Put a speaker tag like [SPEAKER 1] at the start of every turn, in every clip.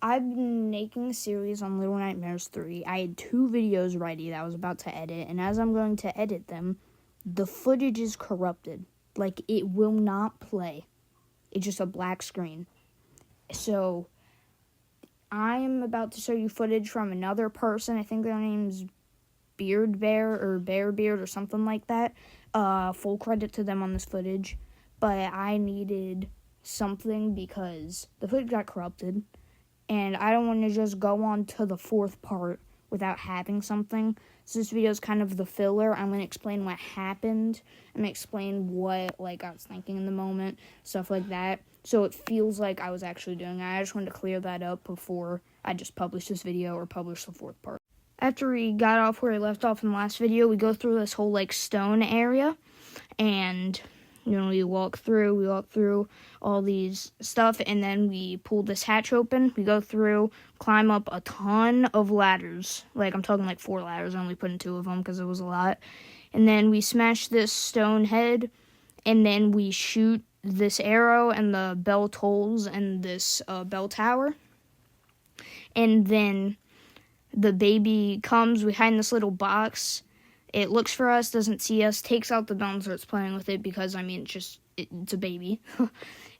[SPEAKER 1] I've been making a series on Little Nightmares 3. I had 2 videos ready that I was about to edit, and as I'm going to edit them, the footage is corrupted. Like, it will not play. It's just a black screen. So, I am about to show you footage from another person. I think their name's Beard Bear or Bear Beard or something like that. Full credit to them on this footage. But I needed something because the footage got corrupted. And I don't want to just go on to the 4th part without having something. So this video is kind of the filler. I'm going to explain what happened. I'm going to explain what I was thinking in the moment. Stuff like that. So it feels like I was actually doing it. I just wanted to clear that up before I just publish this video or publish the 4th part. After we got off where we left off in the last video, we go through this whole stone area. And we walk through all these stuff, and then we pull this hatch open. We go through, climb up a ton of ladders. I'm talking 4 ladders. I only put in 2 of them because it was a lot. And then we smash this stone head, and then we shoot this arrow and the bell tolls and this bell tower. And then the baby comes. We hide in this little box. It looks for us, doesn't see us, takes out the gun, starts playing with it because, it's a baby.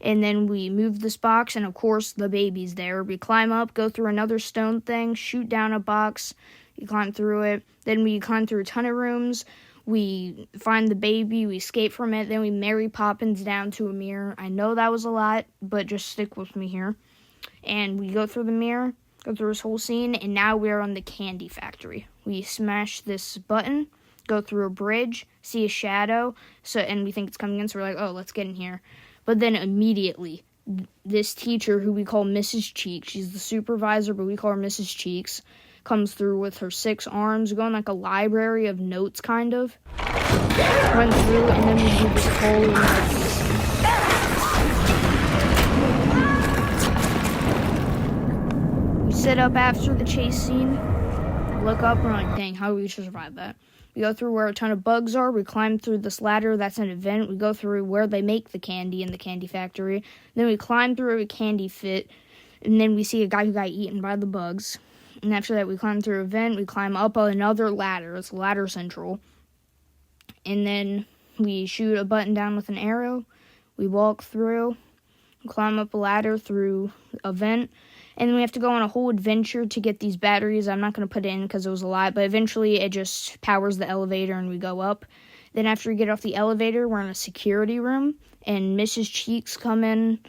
[SPEAKER 1] And then we move this box, and of course, the baby's there. We climb up, go through another stone thing, shoot down a box, we climb through it. Then we climb through a ton of rooms. We find the baby, we escape from it, then we Mary Poppins down to a mirror. I know that was a lot, but just stick with me here. And we go through the mirror, go through this whole scene, and now we're on the candy factory. We smash this button, go through a bridge, see a shadow, and we think it's coming in, so we're like, oh, let's get in here. But then immediately, this teacher, who we call Mrs. Cheeks, she's the supervisor, but we call her Mrs. Cheeks, comes through with her 6 arms, going like a library of notes, kind of. Run through, and then we do this whole We sit up after the chase scene, look up, and we're like, dang, how do we survive that? We go through where a ton of bugs are. We climb through this ladder. That's an event. We go through where they make the candy in the candy factory. Then we climb through a candy fit. And then we see a guy who got eaten by the bugs. And after that, we climb through a vent. We climb up another ladder. It's ladder central. And then we shoot a button down with an arrow. We walk through. Climb up a ladder through a vent. And then we have to go on a whole adventure to get these batteries. I'm not going to put it in because it was a lot, but eventually it just powers the elevator and we go up. Then after we get off the elevator, we're in a security room, and Mrs. Cheeks come in,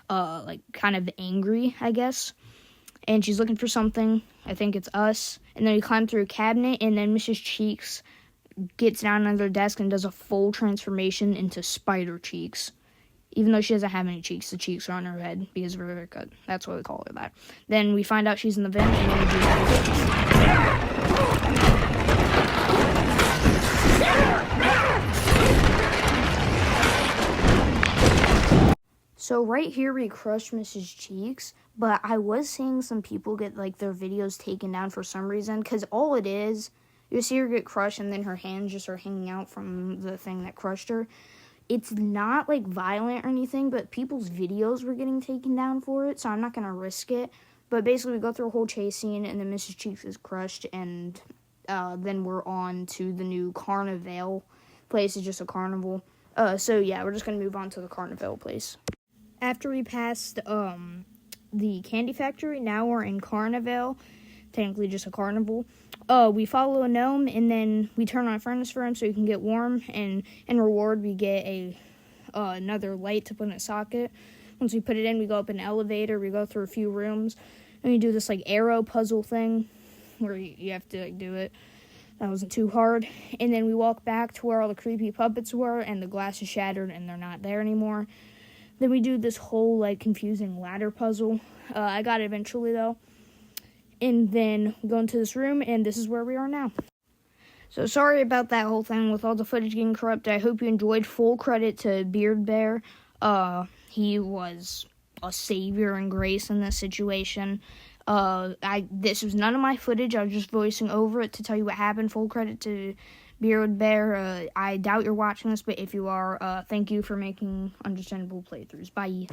[SPEAKER 1] kind of angry, I guess. And she's looking for something. I think it's us. And then we climb through a cabinet, and then Mrs. Cheeks gets down on their desk and does a full transformation into Spider Cheeks. Even though she doesn't have any cheeks, the cheeks are on her head because of her haircut. That's why we call her that. Then we find out she's in the vent, and then we do that. So right here we crush Mrs. Cheeks, but I was seeing some people get their videos taken down for some reason, because all it is, you see her get crushed and then her hands just are hanging out from the thing that crushed her. It's not violent or anything, but people's videos were getting taken down for it, so I'm not going to risk it. But basically, we go through a whole chase scene, and then Mrs. Cheeks is crushed, and then we're on to the new Carnival place. It's just a carnival. So yeah, we're just going to move on to the Carnival place. After we passed the candy factory, now we're in Carnival. Technically just a carnival. We follow a gnome, and then we turn on a furnace for him so he can get warm, and in reward we get another light to put in a socket. Once we put it in, we go up an elevator, we go through a few rooms, and we do this arrow puzzle thing where you have to do it. That wasn't too hard. And then we walk back to where all the creepy puppets were, and the glass is shattered and they're not there anymore. Then we do this whole confusing ladder puzzle. I got it eventually though. And then we go into this room, and this is where we are now. So sorry about that whole thing with all the footage getting corrupted. I hope you enjoyed. Full credit to Beard Bear. He was a savior and grace in this situation. This was none of my footage. I was just voicing over it to tell you what happened. Full credit to Beard Bear. I doubt you're watching this, but if you are, thank you for making understandable playthroughs. Bye.